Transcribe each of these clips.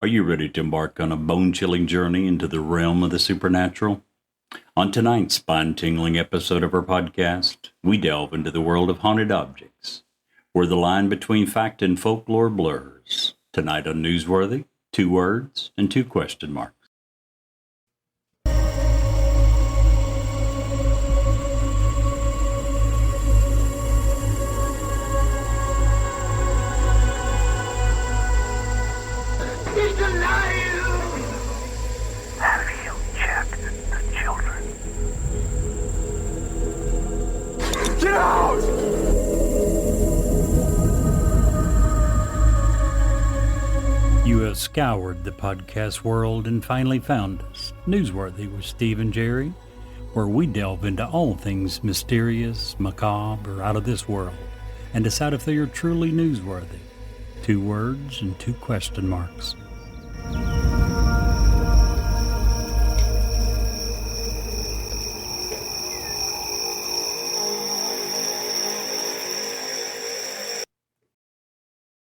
Are you ready to embark on a bone-chilling journey into the realm of the supernatural? On tonight's spine-tingling episode of our podcast, we delve into the world of haunted objects, where the line between fact and folklore blurs. Tonight on Newsworthy, 2 words and 2 question marks. He's alive! Have you checked the children? Get out! You have scoured the podcast world and finally found us, Newsworthy with Steve and Jerry, where we delve into all things mysterious, macabre, or out of this world, and decide if they are truly newsworthy. 2 words and 2 question marks.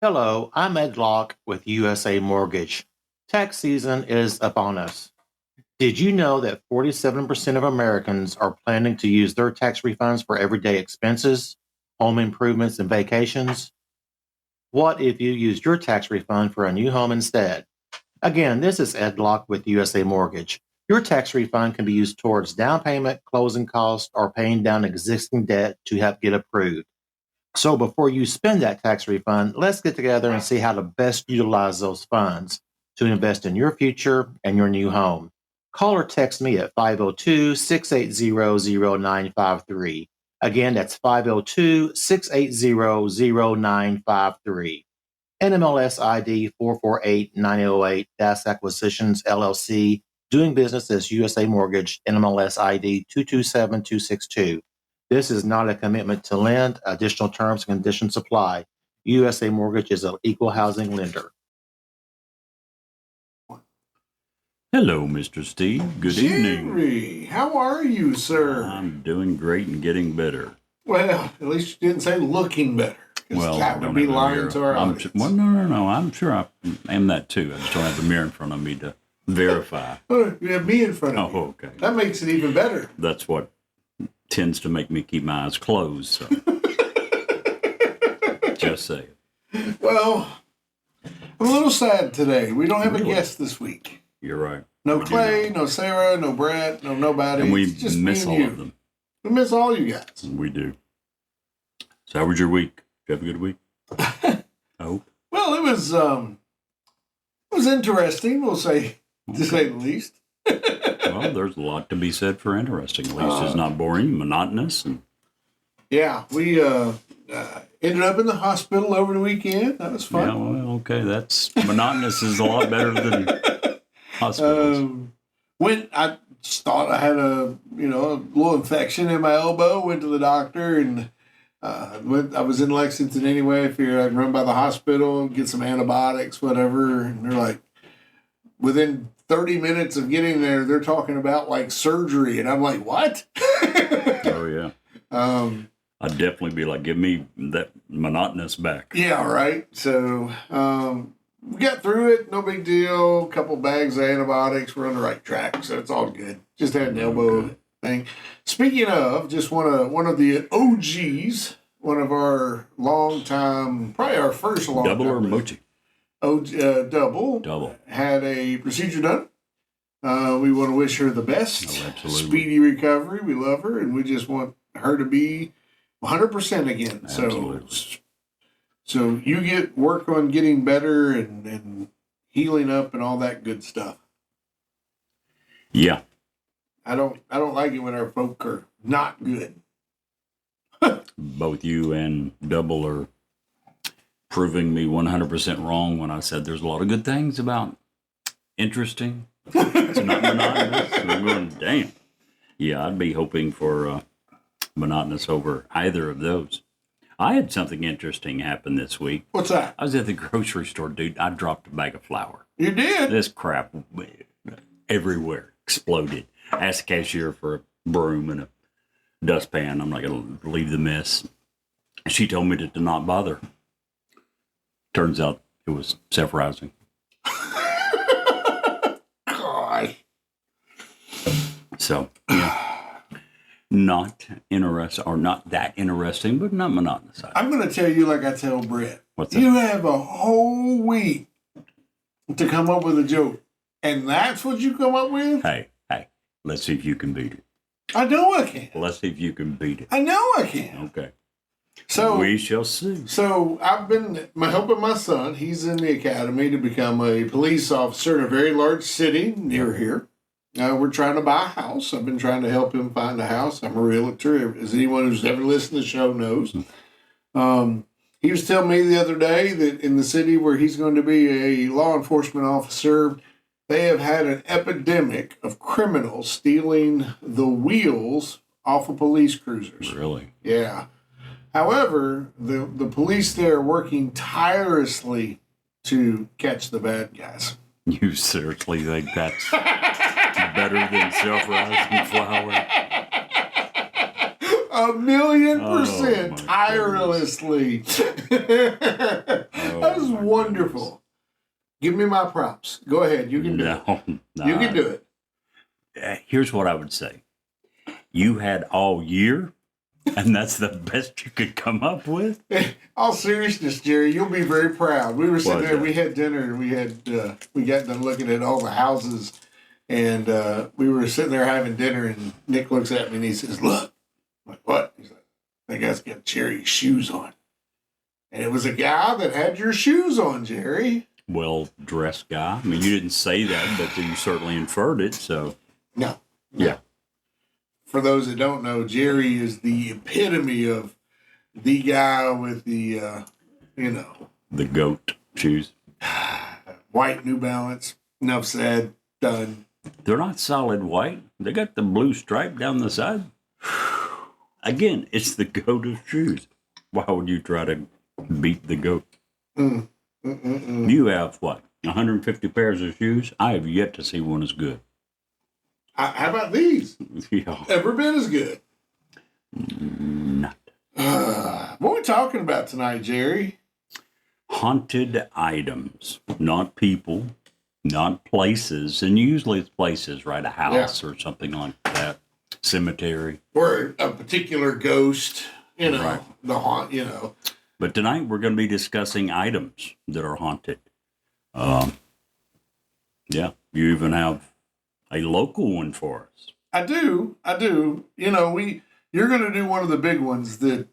Hello, I'm Ed Locke with USA Mortgage. Tax season is upon us. Did you know that 47% of Americans are planning to use their tax refunds for everyday expenses, home improvements, and vacations? What if you used your tax refund for a new home instead? Again, this is Ed Locke with USA Mortgage. Your tax refund can be used towards down payment, closing costs, or paying down existing debt to help get approved. So before you spend that tax refund, let's get together and see how to best utilize those funds to invest in your future and your new home. Call or text me at 502-680-0953. Again, that's 502-680-0953. NMLS ID 448908, DAS Acquisitions LLC, doing business as USA Mortgage, NMLS ID 227262. This is not a commitment to lend. Additional terms and conditions apply. USA Mortgage is an equal housing lender. Hello, Mr. Steve. Good evening. Jerry, how are you, sir? I'm doing great and getting better. Well, at least you didn't say looking better. 'Cause Well, I that don't would be have a lying mirror. to our I'm audience. well, no. I'm sure I am that too. I just don't have the mirror in front of me to verify. Oh, you have me in front of you. Oh, okay. That makes it even better. That's what tends to make me keep my eyes closed. So. Just say it. Well, I'm a little sad today. We don't have Really? a guest this week. You're right. No We do Clay, not. no Sarah, no Brett, no nobody. And we It's just me miss and all you. of them. We miss all you guys. We do. So how was your week? Did you have a good week? Oh, Well, it was interesting, we'll say, to say the least. well, there's a lot to be said for interesting. At least it's not boring, monotonous, and Yeah, we ended up in the hospital over the weekend. That was fun. yeah, well, okay, that's monotonous is a lot better than hospitals. When I just thought I had a little infection in my elbow, went to the doctor and I was in Lexington anyway. I figured I'd run by the hospital, get some antibiotics, whatever. And they're like, within 30 minutes of getting there, they're talking about like surgery, and I'm like, what? Oh yeah, I'd definitely be like, give me that monotonous back. Yeah, right. So we got through it. No big deal. A couple bags of antibiotics. We're on the right track, so it's all good. Just had an elbow thing. Speaking of, just one of the OGs, one of our long time, probably our first long Double time or mochi? double Double. had a procedure done. We want to wish her the best, Oh, absolutely. speedy recovery. We love her, and we just want her to be 100% again. Absolutely. So you get work on getting better and healing up and all that good stuff. Yeah, I don't like it when our folk are not good. both you and Double are proving me 100% wrong when I said there's a lot of good things about interesting. It's not monotonous. And I'm going, damn. Yeah, I'd be hoping for monotonous over either of those. I had something interesting happen this week. What's that? I was at the grocery store, dude. I dropped a bag of flour. You did? This crap everywhere exploded. I asked the cashier for a broom and a dustpan. I'm not going to leave the mess. She told me to not bother. Turns out it was self-rising. So, yeah, not interesting, or not that interesting, but not monotonous. I'm going to tell you like I tell Brett. What's that? You have a whole week to come up with a joke, and that's what you come up with? Hey, let's see if you can beat it. I know I can. Let's see if you can beat it. I know I can. Okay. So We shall see. So I've been helping my son. He's in the academy to become a police officer in a very large city near here. We're trying to buy a house. I've been trying to help him find a house. I'm a realtor, as anyone who's ever listened to the show knows. He was telling me the other day that in the city where he's going to be a law enforcement officer, they have had an epidemic of criminals stealing the wheels off of police cruisers. Really? Yeah. However, the police there are working tirelessly to catch the bad guys. You seriously think that's better than self-rising flour? 1,000,000% my tirelessly. That was my wonderful. Give me my props. Go ahead. You can do it. No. You can do it. Here's what I would say. You had all year, and that's the best you could come up with? All seriousness, Jerry, you'll be very proud. We were sitting What's there, that? we had dinner, and we got done looking at all the houses, and we were sitting there having dinner, and Nick looks at me and he says, "Look." I'm like, "What?" He's like, "That guy's got Jerry's shoes on." And it was a guy that had your shoes on, Jerry. Well-dressed guy. I mean, you didn't say that, but you certainly inferred it, so. No. Yeah. For those that don't know, Jerry is the epitome of the guy with the, The goat shoes. white New Balance. Enough said. Done. They're not solid white. They got the blue stripe down the side. Again, it's the goat of shoes. Why would you try to beat the goat? You have, what, 150 pairs of shoes? I have yet to see one as good. How about these? Yeah, Every bit as good. not. What are we talking about tonight, Jerry? Haunted items, not people, not places. And usually it's places, right? A house or something like that. Cemetery. Or a particular ghost, Right. the haunt, But tonight we're going to be discussing items that are haunted. Yeah, you even have a local one for us. I do. You're going to do one of the big ones that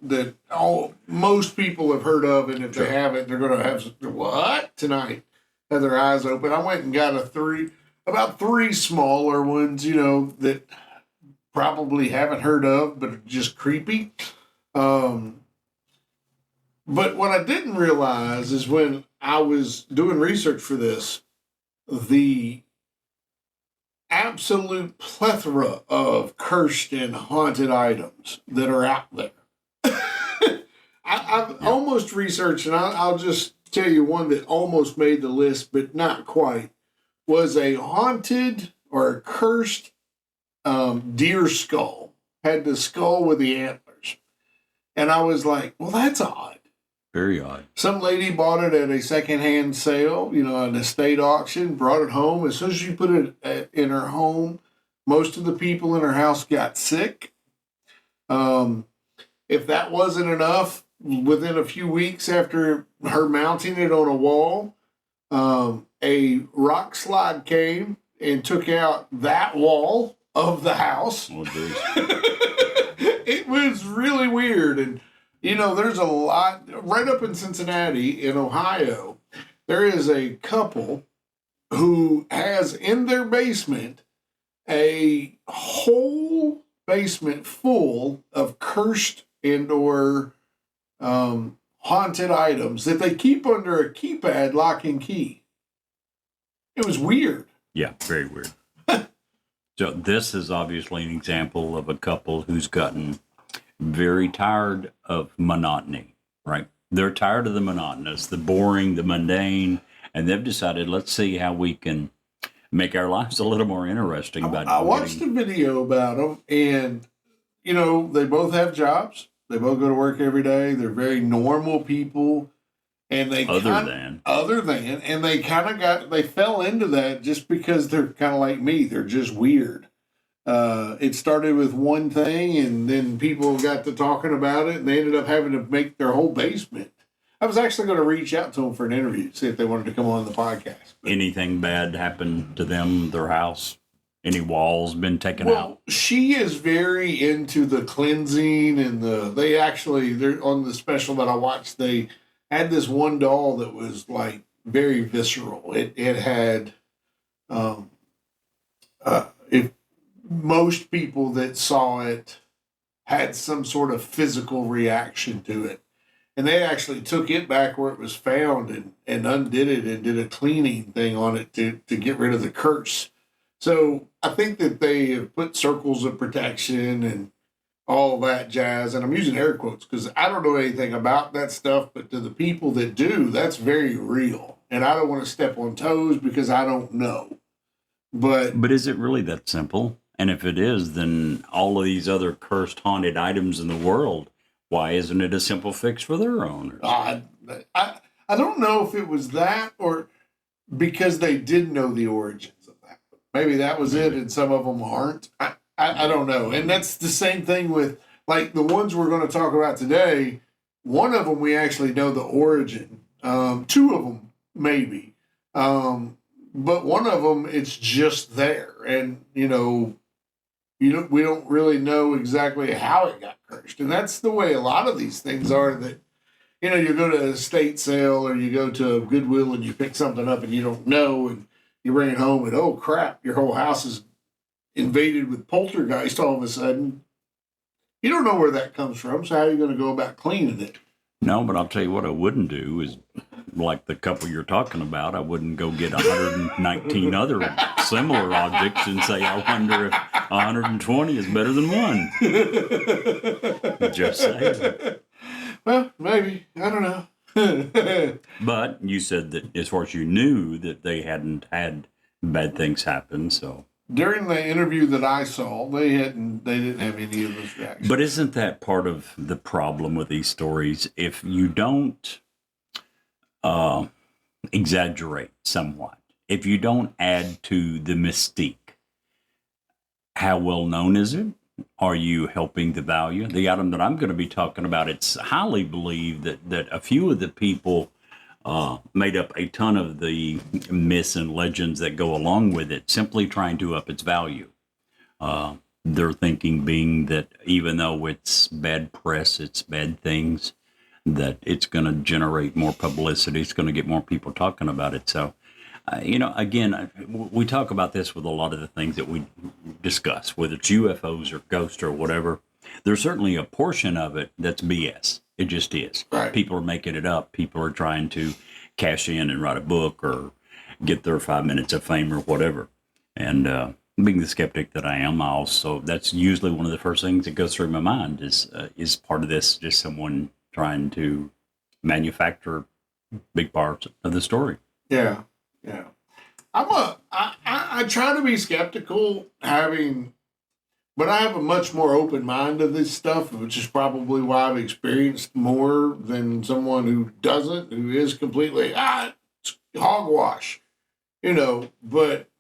most people have heard of, and if they haven't, they're going to have what tonight? Have their eyes open. I went and got about three smaller ones, that probably haven't heard of, but are just creepy. But what I didn't realize is when I was doing research for this, the absolute plethora of cursed and haunted items that are out there. I've almost researched, and I'll just tell you one that almost made the list, but not quite, was a haunted or a cursed deer skull. Had the skull with the antlers. And I was like, well, that's odd. Very odd. Some lady bought it at a secondhand sale, an estate auction, brought it home. As soon as she put it in her home, most of the people in her house got sick. If that wasn't enough, within a few weeks after her mounting it on a wall, a rock slide came and took out that wall of the house. Oh, geez. It was really weird. And, there's a lot right up in Cincinnati, in Ohio. There is a couple who has in their basement a whole basement full of cursed and/or haunted items that they keep under a keypad lock and key. It was weird. Yeah, very weird. So this is obviously an example of a couple who's gotten very tired of monotony, right? They're tired of the monotonous, the boring, the mundane, and they've decided, let's see how we can make our lives a little more interesting. I watched a video about them, and, they both have jobs. They both go to work every day. They're very normal people. And they they kind of they fell into that just because they're kind of like me. They're just weird. It started with one thing, and then people got to talking about it, and they ended up having to make their whole basement. I was actually going to reach out to them for an interview, see if they wanted to come on the podcast. Anything bad happened to them, their house? Any walls been taken out? She is very into the cleansing and they're on the special that I watched. They had this one doll that was like very visceral. It had, if most people that saw it had some sort of physical reaction to it. And they actually took it back where it was found and undid it and did a cleaning thing on it to get rid of the curse. So I think that they have put circles of protection and all that jazz. And I'm using air quotes because I don't know anything about that stuff, but to the people that do, that's very real. And I don't want to step on toes because I don't know. But is it really that simple? And if it is, then all of these other cursed, haunted items in the world, why isn't it a simple fix for their owners? I don't know if it was that or because they did know the origins. Maybe that was it, and some of them aren't. I don't know. And that's the same thing with, like, the ones we're going to talk about today. One of them we actually know the origin. Two of them, maybe. But one of them, it's just there. And, we don't really know exactly how it got cursed. And that's the way a lot of these things are that, you go to an estate sale or you go to Goodwill and you pick something up and you don't know, and you bring it home and, oh, crap, your whole house is invaded with poltergeist all of a sudden. You don't know where that comes from, so how are you going to go about cleaning it? No, but I'll tell you what I wouldn't do is, like the couple you're talking about, I wouldn't go get 119 other similar objects and say, I wonder if 120 is better than one. Just saying. Well, maybe. I don't know. But you said that as far as you knew that they hadn't had bad things happen, so during the interview that I saw, they didn't have any of those reactions. But isn't that part of the problem with these stories? If you don't exaggerate somewhat, if you don't add to the mystique, how well known is it? Are you helping the value? The item that I'm going to be talking about, it's highly believed that a few of the people made up a ton of the myths and legends that go along with it, simply trying to up its value. Their thinking being that even though it's bad press, it's bad things, that it's going to generate more publicity, it's going to get more people talking about it. So, again, we talk about this with a lot of the things that we discuss, whether it's UFOs or ghosts or whatever. There's certainly a portion of it that's BS. It just is. Right. People are making it up. People are trying to cash in and write a book or get their 5 minutes of fame or whatever. And being the skeptic that I am, that's usually one of the first things that goes through my mind is part of this just someone trying to manufacture big parts of the story. Yeah. Yeah. I try to be skeptical but I have a much more open mind to this stuff, which is probably why I've experienced more than someone who doesn't, who is completely, it's hogwash, but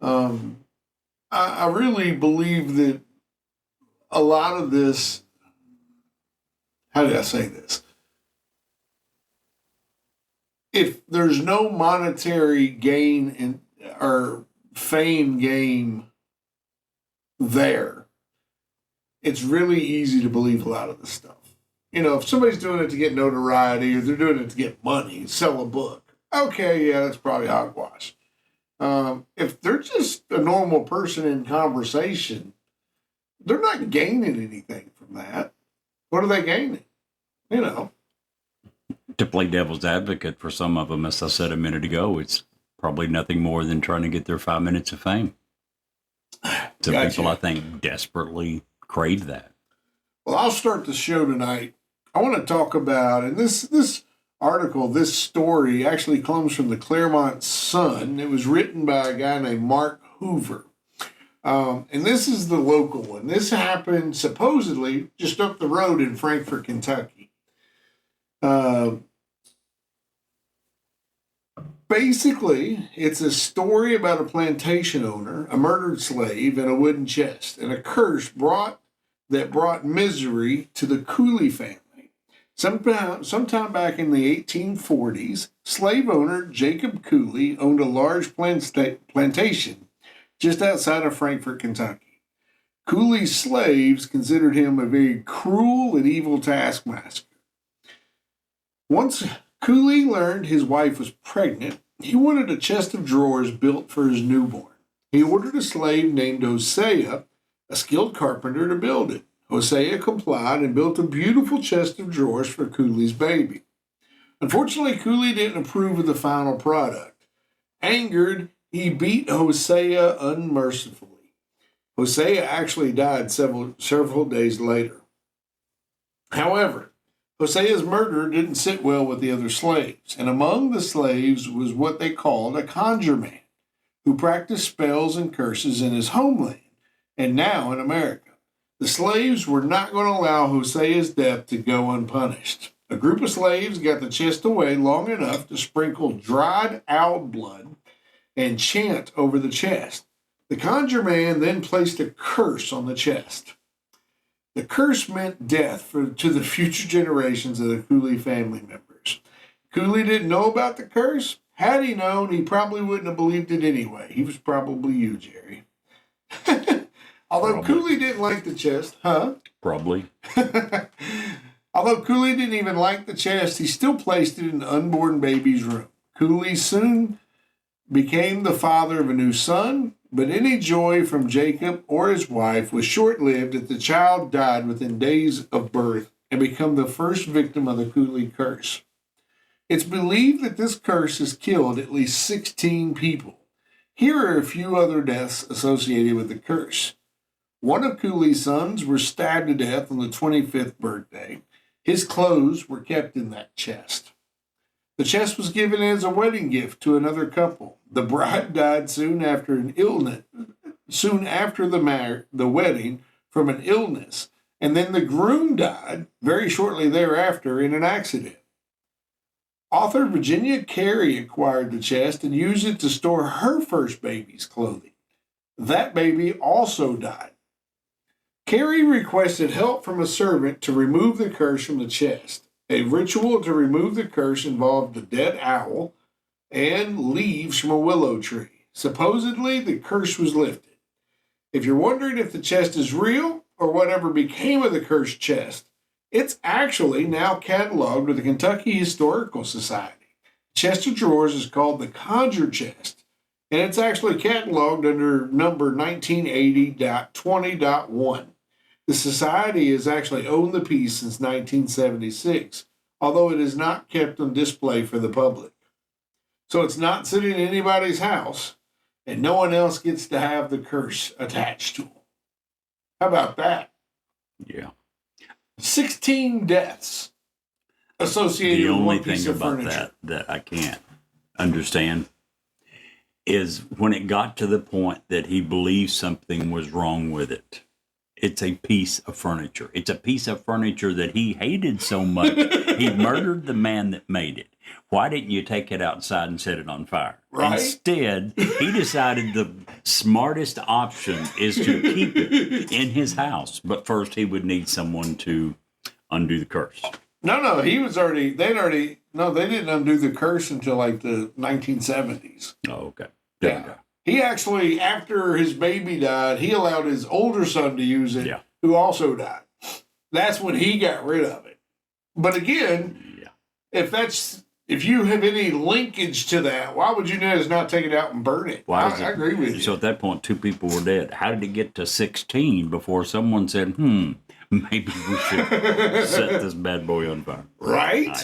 I really believe that a lot of this, how did I say this? If there's no monetary gain or fame game there, it's really easy to believe a lot of this stuff. If somebody's doing it to get notoriety or they're doing it to get money, sell a book, okay, yeah, that's probably hogwash. If they're just a normal person in conversation, they're not gaining anything from that. What are they gaining? To play devil's advocate for some of them, as I said a minute ago, it's probably nothing more than trying to get their 5 minutes of fame. Some Gotcha. people, I think, desperately crave that. Well, I'll start the show tonight. I want to talk about, and this article, this story actually comes from the Claremont Sun. It was written by a guy named Mark Hoover. And this is the local one. This happened supposedly just up the road in Frankfort, Kentucky. Basically, it's a story about a plantation owner, a murdered slave, and a wooden chest, and a curse that brought misery to the Cooley family. Sometime back in the 1840s, slave owner Jacob Cooley owned a large plantation just outside of Frankfort, Kentucky. Cooley's slaves considered him a very cruel and evil taskmaster. Once Cooley learned his wife was pregnant, he wanted a chest of drawers built for his newborn. He ordered a slave named Hosea, a skilled carpenter, to build it. Hosea complied and built a beautiful chest of drawers for Cooley's baby. Unfortunately, Cooley didn't approve of the final product. Angered, he beat Hosea unmercifully. Hosea actually died several days later. However, Hosea's murder didn't sit well with the other slaves, and among the slaves was what they called a conjure man, who practiced spells and curses in his homeland, and now in America. The slaves were not going to allow Hosea's death to go unpunished. A group of slaves got the chest away long enough to sprinkle dried owl blood and chant over the chest. The conjure man then placed a curse on the chest. The curse meant death to the future generations of the Cooley family members. Cooley didn't know about the curse. Had he known, he probably wouldn't have believed it anyway. He was probably you, Jerry. Although Cooley didn't like the chest, Probably. Although Cooley didn't even like the chest, he still placed it in the unborn baby's room. Cooley soon became the father of a new son, but any joy from Jacob or his wife was short-lived as the child died within days of birth and became the first victim of the Cooley curse. It's believed that this curse has killed at least 16 people. Here are a few other deaths associated with the curse. One of Cooley's sons was stabbed to death on the 25th birthday. His clothes were kept in that chest. The chest was given as a wedding gift to another couple. The bride died soon after the wedding from an illness, and then the groom died very shortly thereafter in an accident. Author Virginia Carey acquired the chest and used it to store her first baby's clothing. That baby also died. Carey requested help from a servant to remove the curse from the chest. A ritual to remove the curse involved a dead owl and leaves from a willow tree. Supposedly, the curse was lifted. If you're wondering if the chest is real or whatever became of the cursed chest, it's actually now cataloged with the Kentucky Historical Society. The chest of drawers is called the Conjure Chest, and it's actually cataloged under number 1980.20.1. The Society has actually owned the piece since 1976, although it is not kept on display for the public. So it's not sitting in anybody's house, and no one else gets to have the curse attached to them. How about that? Yeah. 16 deaths associated The with only one piece thing of about furniture. that I can't understand is when it got to the point that he believed something was wrong with it. It's a piece of furniture. It's a piece of furniture that he hated so much. He murdered the man that made it. Why didn't you take it outside and set it on fire? Right? Instead, he decided the smartest option is to keep it in his house. But first, he would need someone to undo the curse. No, they didn't undo the curse until like the 1970s. Oh, okay. Yeah. He actually, after his baby died, he allowed his older son to use it, Yeah. who also died. That's when he got rid of it. But again, if you have any linkage to that, why would you just not take it out and burn it? I agree with you. So at that point, 2 people were dead. How did it get to 16 before someone said, maybe we should set this bad boy on fire? Right?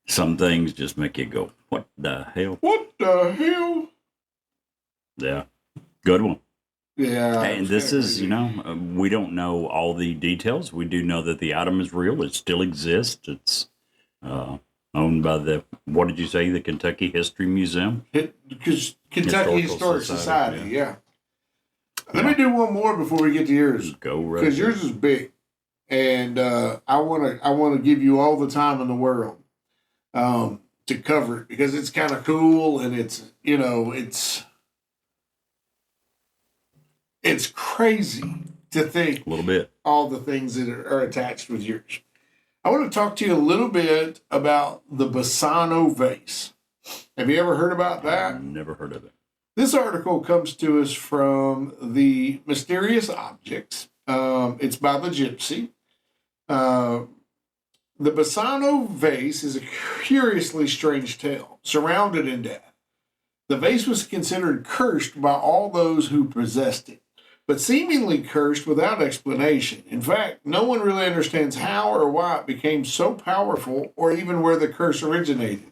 Some things just make you go, what the hell? What the hell? Yeah. Good one. Yeah. And this is, we don't know all the details. We do know that the item is real. It still exists. It's owned by the Kentucky History Museum? Kentucky Historic Society, yeah. Let me do one more before we get to yours. Go right. Because yours is big. And I want to give you all the time in the world. to cover it because it's kind of cool and it's, you know, it's crazy to think A little bit. all the things that are attached with yours. I want to talk to you a little bit about the Bassano vase. Have you ever heard about that? Never heard of it. This article comes to us from the Mysterious Objects. It's by the Gypsy. The Bassano vase is a curiously strange tale, surrounded in death. The vase was considered cursed by all those who possessed it, but seemingly cursed without explanation. In fact, no one really understands how or why it became so powerful or even where the curse originated.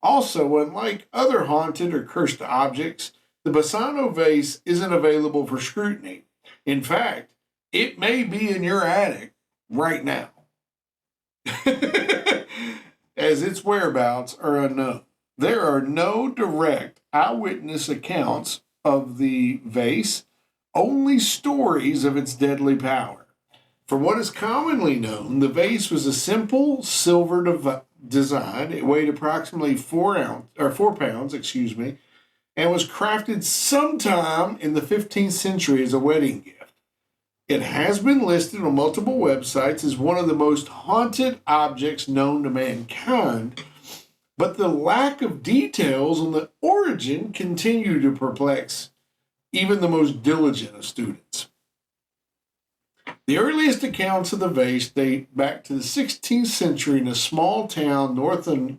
Also, unlike other haunted or cursed objects, the Bassano vase isn't available for scrutiny. In fact, it may be in your attic right now, as its whereabouts are unknown. There are no direct eyewitness accounts of the vase, only stories of its deadly power. From what is commonly known, the vase was a simple silver design. It weighed approximately 4 pounds, and was crafted sometime in the 15th century as a wedding gift. It has been listed on multiple websites as one of the most haunted objects known to mankind, but the lack of details on the origin continue to perplex even the most diligent of students. The earliest accounts of the vase date back to the 16th century in a small town north of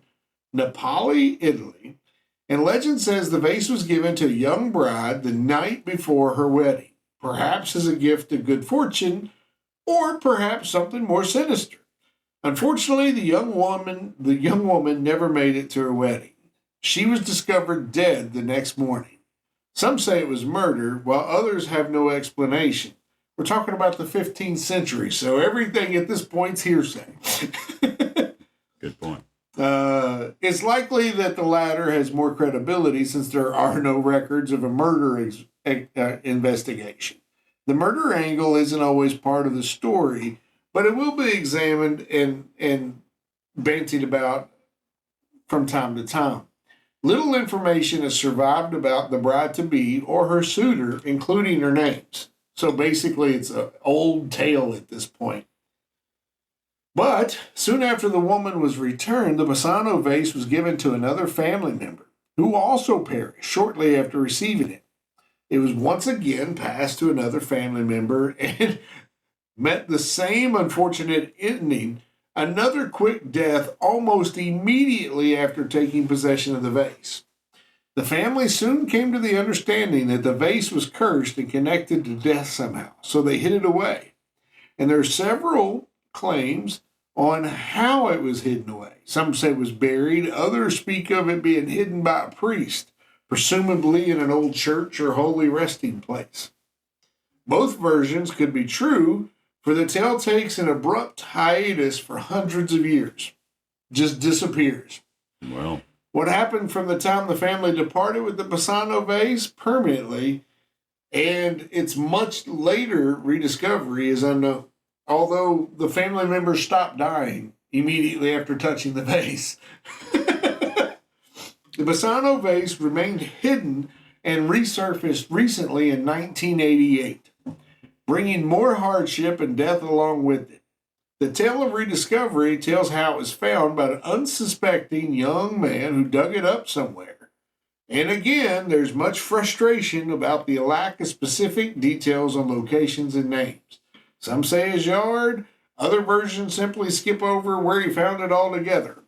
Napoli, Italy, and legend says the vase was given to a young bride the night before her wedding, perhaps as a gift of good fortune, or perhaps something more sinister. Unfortunately, the young woman never made it to her wedding. She was discovered dead the next morning. Some say it was murder, while others have no explanation. We're talking about the 15th century, so everything at this point's hearsay. Good point. It's likely that the latter has more credibility since there are no records of a murder investigation. The murder angle isn't always part of the story, but it will be examined and bantied about from time to time. Little information has survived about the bride-to-be or her suitor, including their names. So basically, it's an old tale at this point. But soon after the woman was returned, the Bassano vase was given to another family member, who also perished shortly after receiving it. It was once again passed to another family member and met the same unfortunate ending, another quick death almost immediately after taking possession of the vase. The family soon came to the understanding that the vase was cursed and connected to death somehow, so they hid it away. And there are several claims on how it was hidden away. Some say it was buried, others speak of it being hidden by a priest, presumably in an old church or holy resting place. Both versions could be true, for the tale takes an abrupt hiatus for hundreds of years. Just disappears. Well, What happened from the time the family departed with the Bassano vase permanently and its much later rediscovery is unknown. Although the family members stopped dying immediately after touching the vase. The Bassano vase remained hidden and resurfaced recently in 1988, bringing more hardship and death along with it. The tale of rediscovery tells how it was found by an unsuspecting young man who dug it up somewhere. And again, there's much frustration about the lack of specific details on locations and names. Some say his yard, other versions simply skip over where he found it altogether.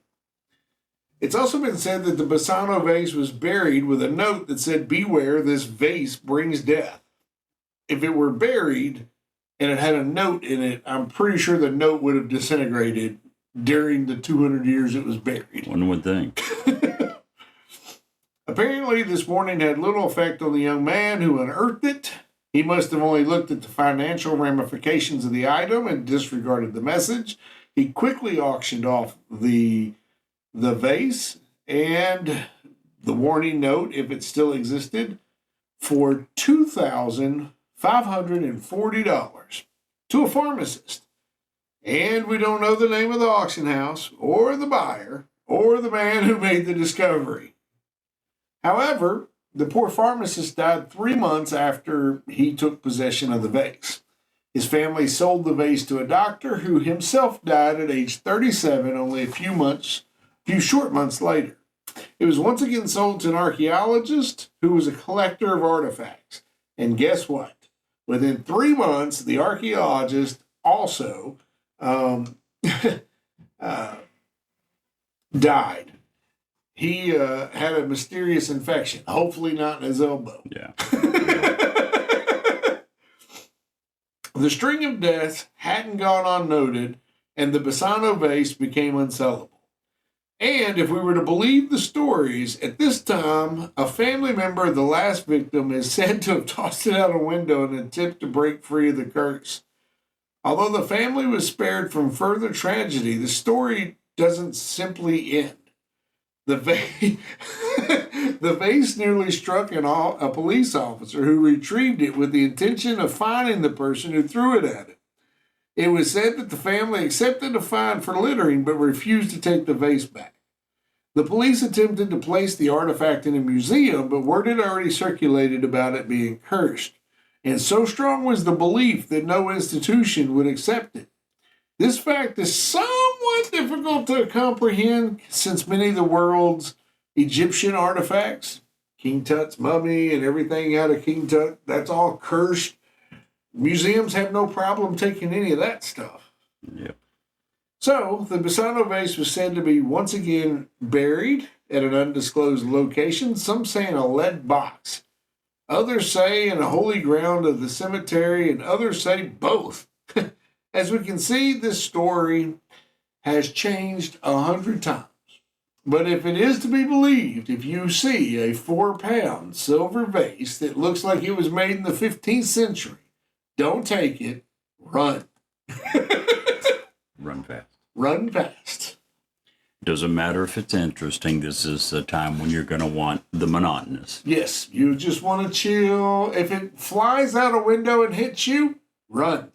It's also been said that the Bassano vase was buried with a note that said, "Beware, this vase brings death." If it were buried and it had a note in it, I'm pretty sure the note would have disintegrated during the 200 years it was buried. one would think. Apparently, this warning had little effect on the young man who unearthed it. He must have only looked at the financial ramifications of the item and disregarded the message. He quickly auctioned off the vase and the warning note, if it still existed, for $2,540 to a pharmacist. And we don't know the name of the auction house or the buyer or the man who made the discovery. However, the poor pharmacist died 3 months after he took possession of the vase. His family sold the vase to a doctor who himself died at age 37, only a few short months later. It was once again sold to an archaeologist who was a collector of artifacts. And guess what? Within 3 months, the archaeologist also died. He had a mysterious infection, hopefully not in his elbow. Yeah. The string of deaths hadn't gone unnoted, and the Bassano vase became unsellable. And if we were to believe the stories, at this time, a family member of the last victim is said to have tossed it out a window in an attempt to break free of the curse. Although the family was spared from further tragedy, the story doesn't simply end. The vase nearly struck a police officer who retrieved it with the intention of fining the person who threw it at it. It was said that the family accepted a fine for littering but refused to take the vase back. The police attempted to place the artifact in a museum, but word had already circulated about it being cursed, and so strong was the belief that no institution would accept it. This fact is somewhat difficult to comprehend since many of the world's Egyptian artifacts, King Tut's mummy and everything out of King Tut, that's all cursed. Museums have no problem taking any of that stuff. Yep. So, the Bassano vase was said to be once again buried at an undisclosed location, some say in a lead box. Others say in a holy ground of the cemetery, and others say both. As we can see, this story has changed 100 times. But if it is to be believed, if you see a 4-pound silver vase that looks like it was made in the 15th century, don't take it, run. Run fast. Run fast. Doesn't matter if it's interesting. This is a time when you're going to want the monotonous. Yes, you just want to chill. If it flies out a window and hits you, run.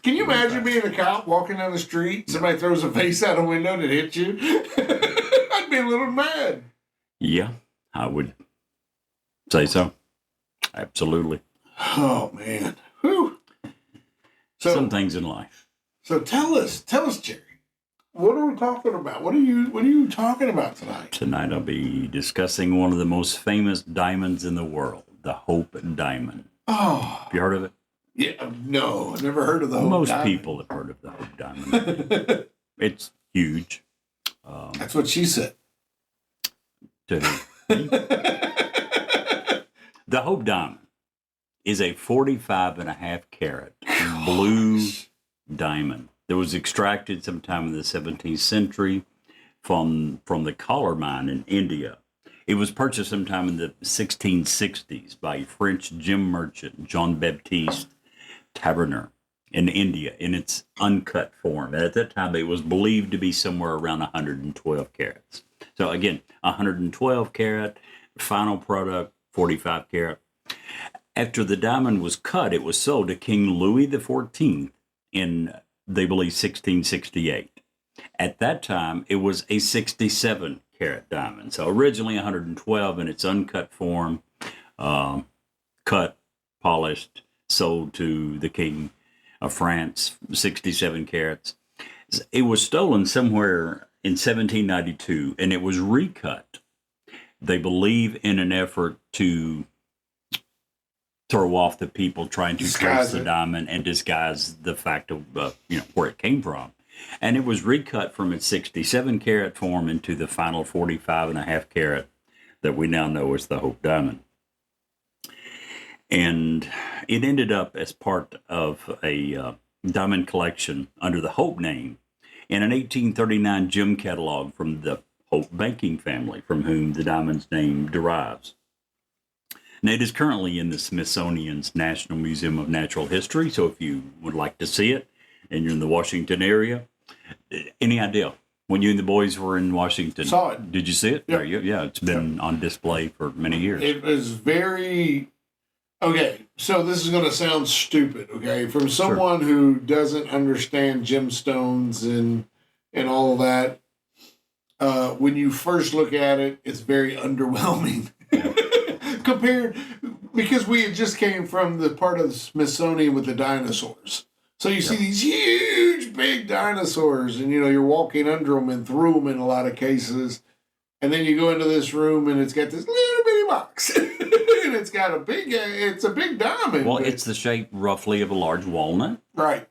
Can you imagine being a cop walking down the street, somebody throws a vase out a window and it hits you? I'd be a little mad. Yeah, I would say so. Absolutely. Oh, man. Whew. Some things in life. So tell us, Jerry, what are we talking about? What are you talking about tonight? Tonight I'll be discussing one of the most famous diamonds in the world, the Hope Diamond. Oh, Have you heard of it? yeah, no, I've never heard of the Hope Most Diamond. people have heard of the Hope Diamond. It's huge. That's what she said. To the Hope Diamond is a 45.5 carat blue diamond that was extracted sometime in the 17th century from the Collar mine in India. It was purchased sometime in the 1660s by French gem merchant Jean-Baptiste Tavernier in India in its uncut form. At that time, it was believed to be somewhere around 112 carats. So again, 112 carat, final product, 45 carat. After the diamond was cut, it was sold to King Louis XIV in, they believe, 1668. At that time, it was a 67 carat diamond. So originally 112 in its uncut form, cut, polished, sold to the King of France, 67 carats. It was stolen somewhere in 1792, and it was recut, they believe, in an effort to throw off the people trying to trace the diamond and disguise the fact of where it came from. And it was recut from its 67 carat form into the final 45.5 carat that we now know as the Hope Diamond. And it ended up as part of a diamond collection under the Hope name in an 1839 gem catalog from the Hope banking family, from whom the diamond's name derives. Now, it is currently in the Smithsonian's National Museum of Natural History, so if you would like to see it and you're in the Washington area, any idea? When you and the boys were in Washington, Saw it. Did you see it? Yep. Yeah, it's been on display for many years. It was very... Okay, so this is going to sound stupid, okay? From someone who doesn't understand gemstones and and all of that. When you first look at it, it's very underwhelming compared, because we had just came from the part of the Smithsonian with the dinosaurs. So you see these huge, big dinosaurs, and you're walking under them and through them in a lot of cases. And then you go into this room, and it's got this little bitty box, and it's got a big diamond. Well, it's the shape roughly of a large walnut. right.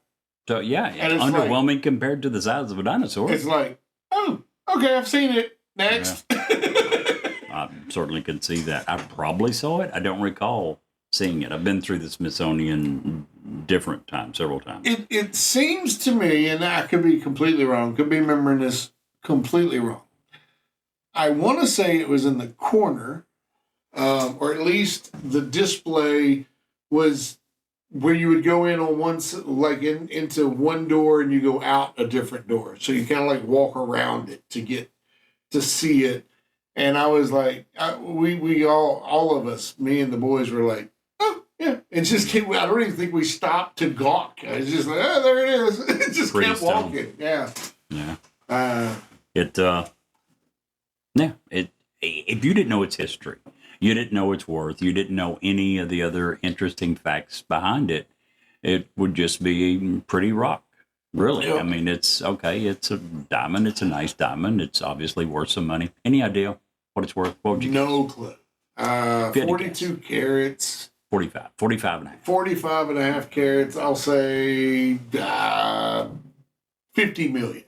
So yeah, And it's it's underwhelming compared to the size of a dinosaur. It's like, oh, okay, I've seen it. Next. I certainly could see that. I probably saw it. I don't recall seeing it. I've been through the Smithsonian different times, several times. It seems to me, and I could be completely wrong, could be remembering this completely wrong. I want to say it was in the corner, or at least the display was where you would go in on one, like into one door, and you go out a different door. So you kind of like walk around it to get to see it. And I was like, we all of us, me and the boys, were like, oh yeah. It just came. I don't even think we stopped to gawk. I was just like, oh, there it is. It just Pretty kept stunning. walking. Yeah. Yeah. If you didn't know its history, you didn't know its worth, you didn't know any of the other interesting facts behind it, it would just be pretty rock. Really. Yeah. I mean, it's okay. It's a diamond. It's a nice diamond. It's obviously worth some money. Any idea what it's worth? What would you No clue. If you had to 42 carats. 45 and a half. 45 and a half carats. I'll say 50 million.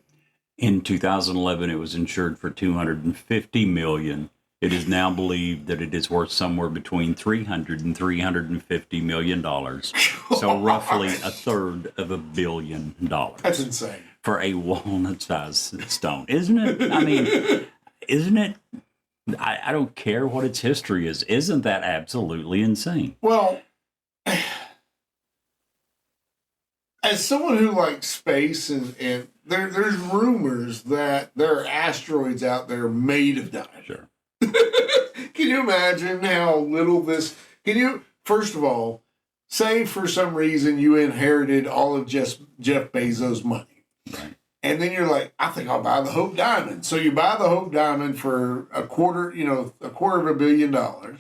In 2011, it was insured for $250 million. It is now believed that it is worth somewhere between $300 and $350 million. So roughly a third of $1 billion That's insane. for a walnut-sized stone, isn't it? I mean, isn't it? I don't care what its history is. Isn't that absolutely insane? Well, as someone who likes space, and there's rumors that there are asteroids out there made of diamonds. Sure. Can you imagine how little this? First of all, say for some reason you inherited all of Jeff Bezos' money, Right. and then you're like, I think I'll buy the Hope Diamond. So you buy the Hope Diamond for a quarter of $1 billion. Right.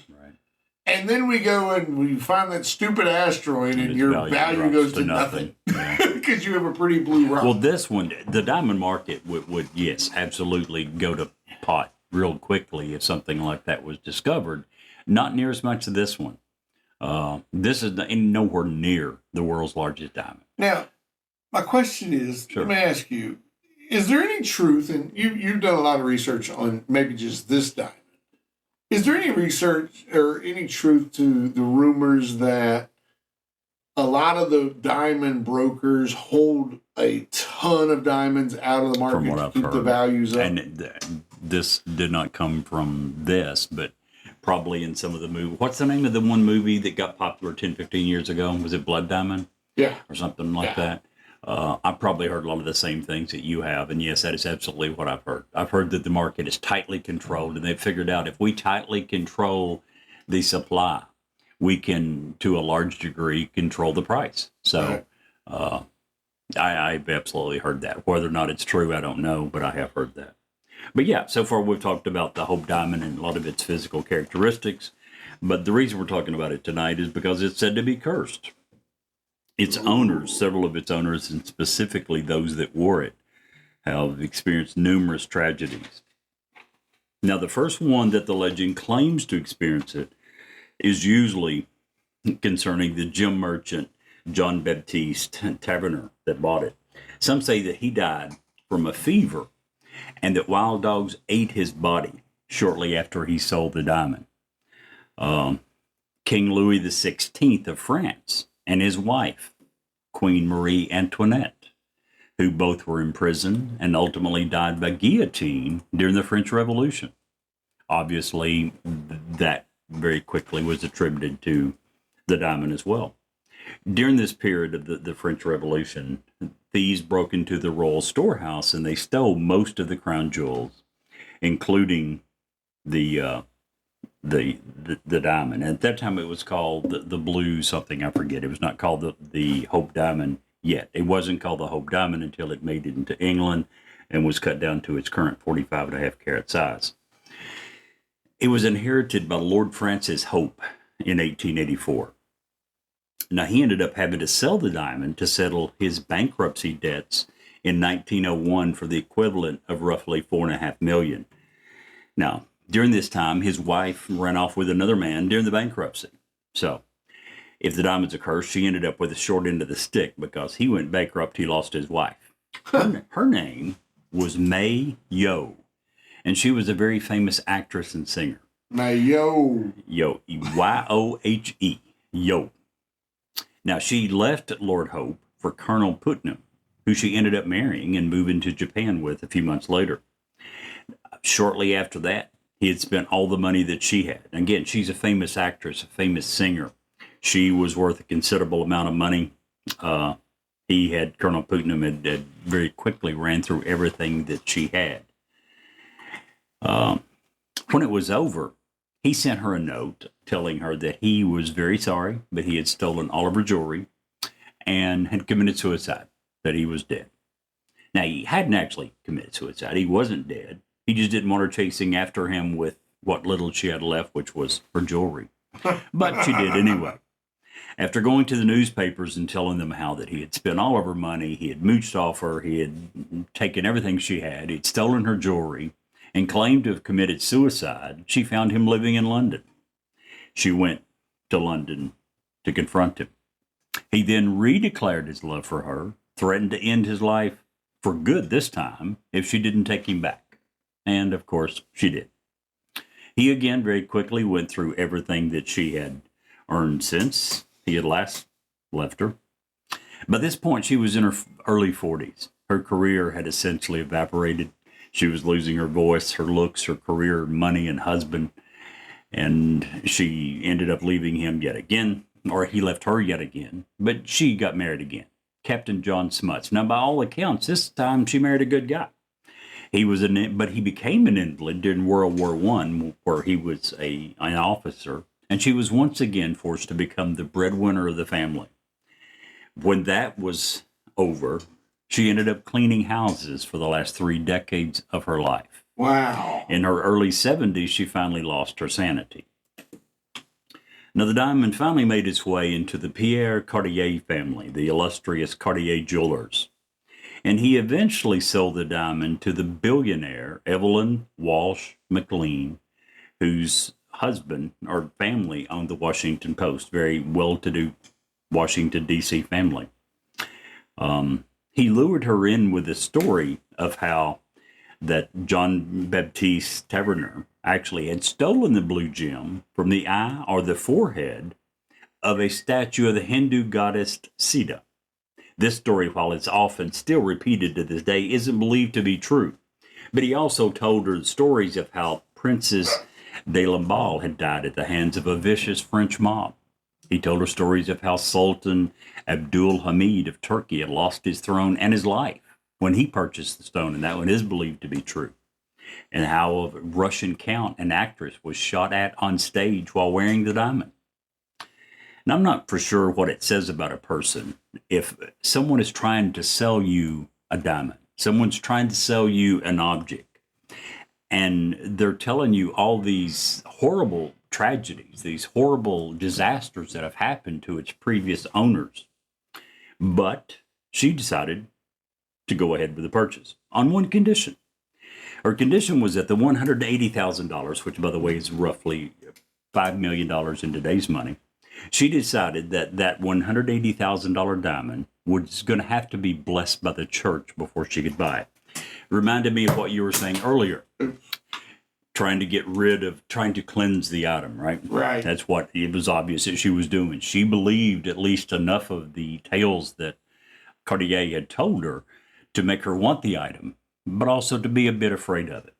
And then we go and we find that stupid asteroid, and Its your value drops goes to nothing Yeah. because you have a pretty blue rock. Well, this one, the diamond market would yes, absolutely go to pot real quickly if something like that was discovered. Not near as much as this one. This is nowhere near the world's largest diamond. Now, my question is, Sure. let me ask you, is there any truth, and you've done a lot of research on maybe just this diamond, is there any research or any truth to the rumors that a lot of the diamond brokers hold a ton of diamonds out of the market From what to I've keep the heard. values up? And this did not come from this, but probably in some of the movie. What's the name of the one movie that got popular 10, 15 years ago? Was it Blood Diamond Yeah. or something like Yeah. that? I've probably heard a lot of the same things that you have. And yes, that is absolutely what I've heard. I've heard that the market is tightly controlled, and they've figured out if we tightly control the supply, we can, to a large degree, control the price. So I've absolutely heard that. Whether or not it's true, I don't know, but I have heard that. But yeah, so far we've talked about the Hope Diamond and a lot of its physical characteristics. But the reason we're talking about it tonight is because it's said to be cursed. Its owners, several of its owners, and specifically those that wore it, have experienced numerous tragedies. Now, the first one that the legend claims to experience it is usually concerning the gem merchant John Baptiste Taverner that bought it. Some say that he died from a fever and that wild dogs ate his body shortly after he sold the diamond. King Louis XVI of France and his wife, Queen Marie Antoinette, who both were imprisoned and ultimately died by guillotine during the French Revolution. Obviously, that very quickly was attributed to the diamond as well. During this period of the French Revolution, thieves broke into the royal storehouse and they stole most of the crown jewels, including the diamond. At that time, it was called the blue something, I forget. It was not called the Hope Diamond yet. It wasn't called the Hope Diamond until it made it into England. and was cut down to its current 45.5 carat size. It was inherited by Lord Francis Hope in 1884. Now, he ended up having to sell the diamond to settle his bankruptcy debts in 1901 for the equivalent of roughly $4.5 million. Now, during this time, his wife ran off with another man during the bankruptcy. So, if the diamond's a curse, she ended up with the short end of the stick because he went bankrupt, he lost his wife. Her name was Mae Yo, and she was a very famous actress and singer. Mayo. Yo, Yohe, Yo. Now, she left Lord Hope for Colonel Putnam, who she ended up marrying and moving to Japan with a few months later. Shortly after that, he had spent all the money that she had. Again, she's a famous actress, a famous singer. She was worth a considerable amount of money. Colonel Putnam had very quickly ran through everything that she had. When it was over, he sent her a note telling her that he was very sorry, but he had stolen all of her jewelry and had committed suicide, that he was dead. Now, he hadn't actually committed suicide. He wasn't dead. He just didn't want her chasing after him with what little she had left, which was her jewelry. But she did anyway. After going to the newspapers and telling them how that he had spent all of her money, he had mooched off her, he had taken everything she had, he'd stolen her jewelry, and claimed to have committed suicide, she found him living in London. She went to London to confront him. He then redeclared his love for her, threatened to end his life for good this time if she didn't take him back. And, of course, she did. He again very quickly went through everything that she had earned since he had last left her. By this point, she was in her early 40s. Her career had essentially evaporated. She was losing her voice, her looks, her career, money, and husband. And she ended up leaving him yet again, or he left her yet again. But she got married again, Captain John Smuts. Now, by all accounts, this time she married a good guy. But he became an invalid during World War I, where he was an officer, and she was once again forced to become the breadwinner of the family. When that was over, she ended up cleaning houses for the last 3 decades of her life. Wow. In her early 70s, she finally lost her sanity. Now, the diamond finally made its way into the Pierre Cartier family, the illustrious Cartier jewelers. And he eventually sold the diamond to the billionaire Evelyn Walsh McLean, whose husband or family owned the Washington Post, very well-to-do Washington, D.C. family. He lured her in with the story of how that John Baptiste Taverner actually had stolen the blue gem from the eye or the forehead of a statue of the Hindu goddess Sita. This story, while it's often still repeated to this day, isn't believed to be true. But he also told her stories of how Princess de Lamballe had died at the hands of a vicious French mob. He told her stories of how Sultan Abdul Hamid of Turkey had lost his throne and his life when he purchased the stone, and that one is believed to be true. And how a Russian count and actress was shot at on stage while wearing the diamond. Now, I'm not for sure what it says about a person. If someone is trying to sell you a diamond, someone's trying to sell you an object, and they're telling you all these horrible tragedies, these horrible disasters that have happened to its previous owners. But she decided to go ahead with the purchase on one condition. Her condition was that the $180,000, which, by the way, is roughly $5 million in today's money, she decided that that $180,000 diamond was going to have to be blessed by the church before she could buy it. Reminded me of what you were saying earlier. Trying to cleanse the item, right? Right. That's what it was obvious that she was doing. She believed at least enough of the tales that Cartier had told her to make her want the item, but also to be a bit afraid of it.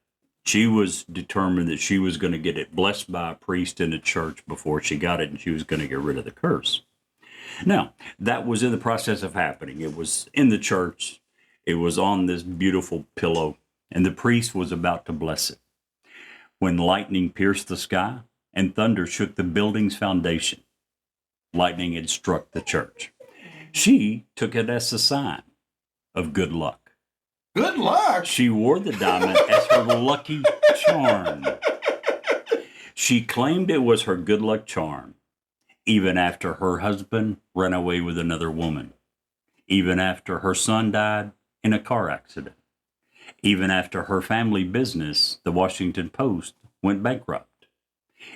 She was determined that she was going to get it blessed by a priest in the church before she got it, and she was going to get rid of the curse. Now, that was in the process of happening. It was in the church. It was on this beautiful pillow, and the priest was about to bless it, when lightning pierced the sky and thunder shook the building's foundation. Lightning had struck the church. She took it as a sign of good luck. Good luck. She wore the diamond as her lucky charm. She claimed it was her good luck charm, even after her husband ran away with another woman, even after her son died in a car accident, even after her family business, the Washington Post, went bankrupt,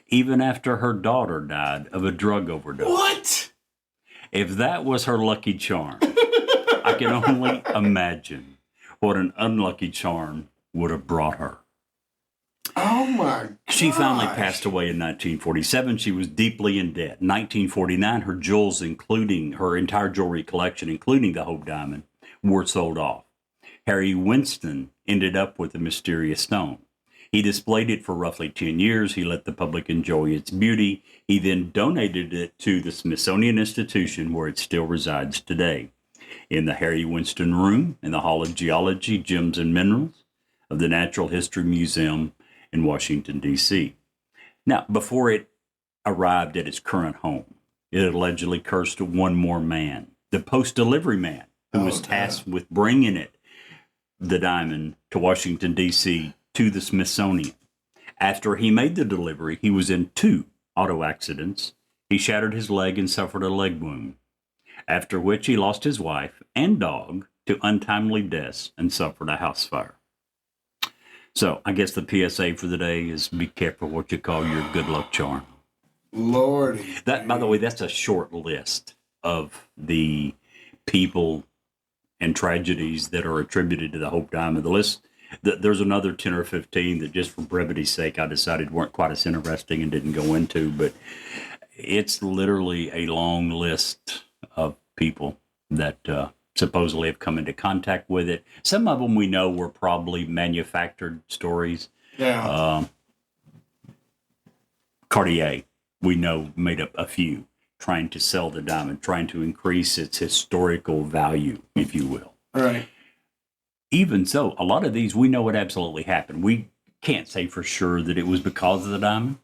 even after her daughter died of a drug overdose. What? If that was her lucky charm, I can only imagine what an unlucky charm would have brought her. Oh my God. She finally passed away in 1947. She was deeply in debt. 1949, her jewels, including her entire jewelry collection, including the Hope Diamond, were sold off. Harry Winston ended up with the mysterious stone. He displayed it for roughly 10 years. He let the public enjoy its beauty. He then donated it to the Smithsonian Institution, where it still resides today, in the Harry Winston Room in the Hall of Geology, Gems and Minerals of the Natural History Museum in Washington, D.C. Now, before it arrived at its current home, it allegedly cursed one more man, the post-delivery man, who was tasked with bringing it, the diamond, to Washington, D.C., to the Smithsonian. After he made the delivery, he was in 2 auto accidents. He shattered his leg and suffered a leg wound, after which he lost his wife and dog to untimely deaths and suffered a house fire. So I guess the PSA for the day is be careful what you call your good luck charm. Lordy. That, by the way, that's a short list of the people and tragedies that are attributed to the Hope Diamond. The list, there's another 10 or 15 that just for brevity's sake I decided weren't quite as interesting and didn't go into, but it's literally a long list of people that supposedly have come into contact with it. Some of them we know were probably manufactured stories. Yeah. Cartier, we know, made up a few, trying to sell the diamond, trying to increase its historical value, if you will. Right. Even so, a lot of these we know what absolutely happened. We can't say for sure that it was because of the diamond.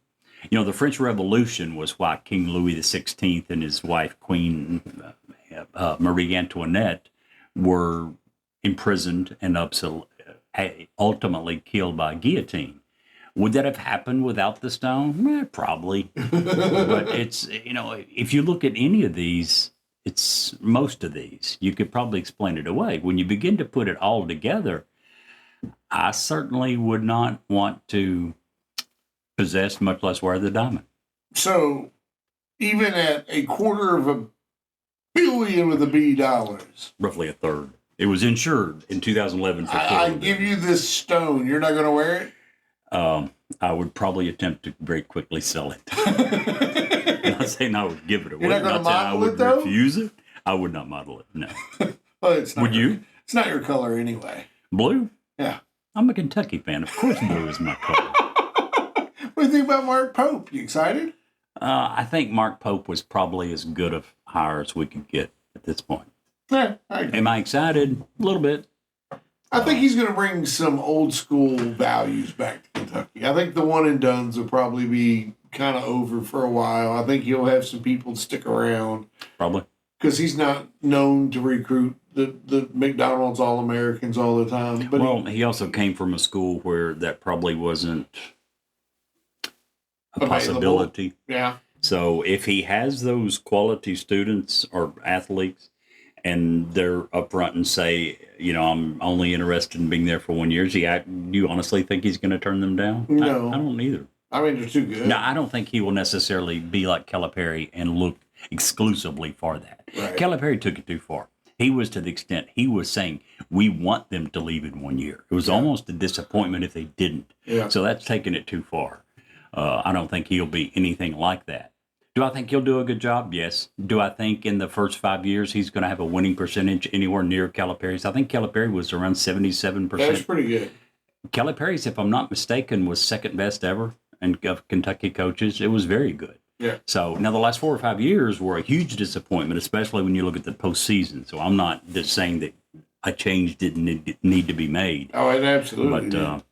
You know, the French Revolution was why King Louis XVI and his wife, Queen Marie Antoinette, were imprisoned and ultimately killed by guillotine. Would that have happened without the stone? Probably. But it's, you know, if you look at any of these, it's most of these, you could probably explain it away. When you begin to put it all together, I certainly would not want to possess, much less wear the diamond. So, even at $250 million with a B dollars, Roughly a third. It was insured in 2011 for I $4 give you this stone. You're not going to wear it? I would probably attempt to very quickly sell it. I'm not saying I would give it away. You're not gonna saying I model would it, though? refuse it. I would not model it. No. Well, it's not Would you? It's not your color anyway. Blue? Yeah. I'm a Kentucky fan. Of course, blue is my color. What do you think about Mark Pope? You excited? I think Mark Pope was probably as good a hire as we could get at this point. Yeah, I agree. Am I excited? A little bit. I think he's going to bring some old school values back to Kentucky. I think the one and dones will probably be kind of over for a while. I think he'll have some people stick around Probably. because he's not known to recruit the McDonald's All-Americans all the time. But Well, he also came from a school where that probably wasn't a Available. possibility. yeah, So if he has those quality students or athletes and they're upfront and say, you know, I'm only interested in being there for 1 year, do you honestly think he's going to turn them down? No. I don't either. I mean, they're too good. No, I don't think he will necessarily be like Calipari and look exclusively for that. Right. Calipari took it too far. He was to the extent he was saying, we want them to leave in 1 year. It was almost a disappointment if they didn't. Yeah. So that's taking it too far. I don't think he'll be anything like that. Do I think he'll do a good job? Yes. Do I think in the first 5 years he's going to have a winning percentage anywhere near Calipari's? I think Calipari was around 77%. That's pretty good. Calipari's, if I'm not mistaken, was second best ever in of Kentucky coaches. It was very good. Yeah. So now the last 4 or 5 years were a huge disappointment, especially when you look at the postseason. So I'm not just saying that a change didn't need to be made. Oh, it absolutely. But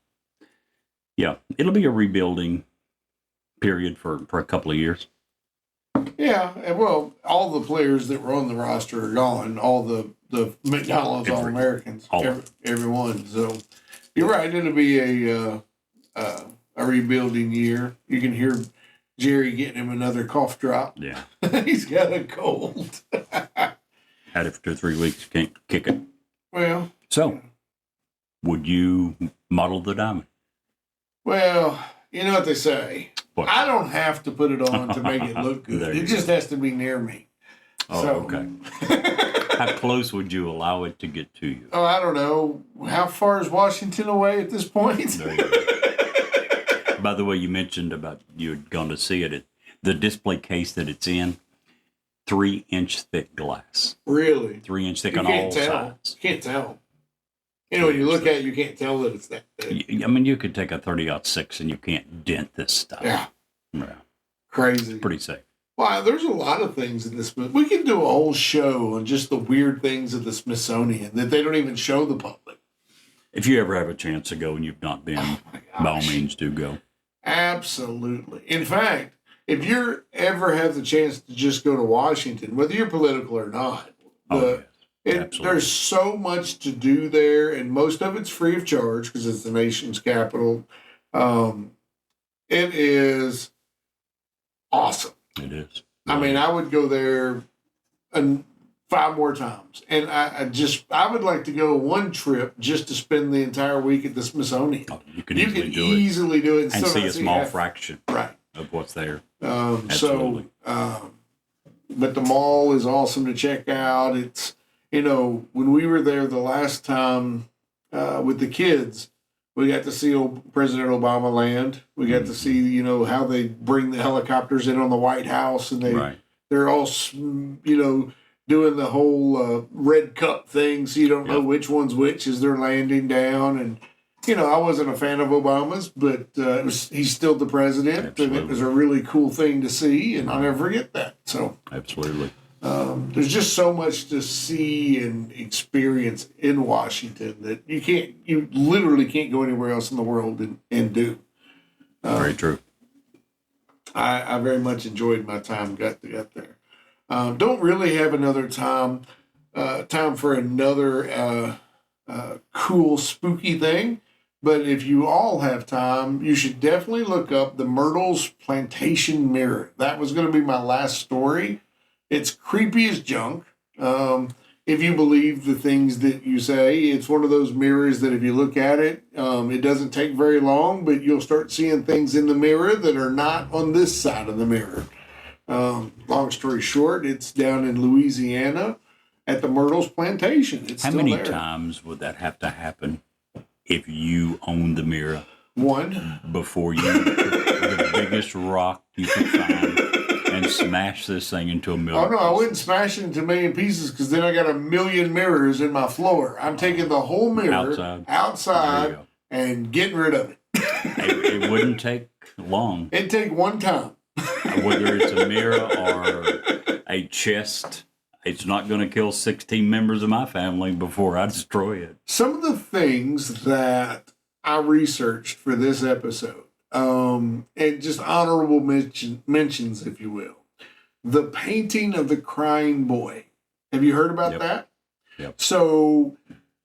yeah, it'll be a rebuilding period for a couple of years. yeah, and well, all the players that were on the roster are gone. All the the McDonald's All Americans, all of every one. So you're right. It'll be a rebuilding year. You can hear Jerry getting him another cough drop. Yeah. He's got a cold. Had it for 2 or 3 weeks. Can't kick it. Well, So, would you model the diamond? well, you know what they say. What? I don't have to put it on to make it look good. There you It just has to be near me. Oh, So- okay. How close would you allow it to get to you? Oh, I don't know. How far is Washington away at this point? There you go. By the way, you mentioned about you had gone to see it. The display case that it's in, 3-inch thick glass. Really? 3-inch thick You on can't all tell. sides. You can't tell. You know, when you look at it, you can't tell that it's that big. I mean, you could take a 30-06 and you can't dent this stuff. Yeah, Yeah, crazy. pretty safe. Wow, there's a lot of things in this. We can do a whole show on just the weird things of the Smithsonian that they don't even show the public. If you ever have a chance to go and you've not been, Oh by all means, do go. Absolutely. In fact, if you ever have the chance to just go to Washington, whether you're political or not, Oh, yes. Absolutely. there's so much to do there, and most of it's free of charge because it's the nation's capital. It is awesome. It is. I mean, I would go there 5 more times, and I would like to go one trip just to spend the entire week at the Smithsonian. Oh, you can You easily can do it easily do it and still see not a small half- fraction Right. of what's there. So, Absolutely. but the mall is awesome to check out. It's, you know, when we were there the last time with the kids, we got to see President Obama land. We got to see, you know, how they bring the helicopters in on the White House, and Right. they're all, you know, doing the whole red cup thing, so you don't know Yep. which one's which as they're landing down. And you know, I wasn't a fan of Obama's, but he's still the president, and it Absolutely. was a really cool thing to see, and I'll never forget that. So Absolutely. there's just so much to see and experience in Washington that you literally can't go anywhere else in the world and do. Very true. I very much enjoyed my time got there. Don't really have another time for another cool spooky thing, but if you all have time, you should definitely look up the Myrtle's Plantation Mirror. That was going to be my last story. It's creepy as junk. If you believe the things that you say, it's one of those mirrors that if you look at it, it doesn't take very long, but you'll start seeing things in the mirror that are not on this side of the mirror. Long story short, it's down in Louisiana at the Myrtle's Plantation. It's How still many there. times would that have to happen if you owned the mirror One. before you took the biggest rock you could find and smash this thing into a million? Oh no, I pieces? wouldn't smash it into a million pieces because then I got a million mirrors in my floor. I'm taking the whole mirror There outside you go. and getting rid of it. It wouldn't take long, It'd take one time. whether it's a mirror or a chest. It's not going to kill 16 members of my family before I destroy it. Some of the things that I researched for this episode, and just honorable mentions, if you will. The painting of the crying boy. Have you heard about Yep. that? Yep. So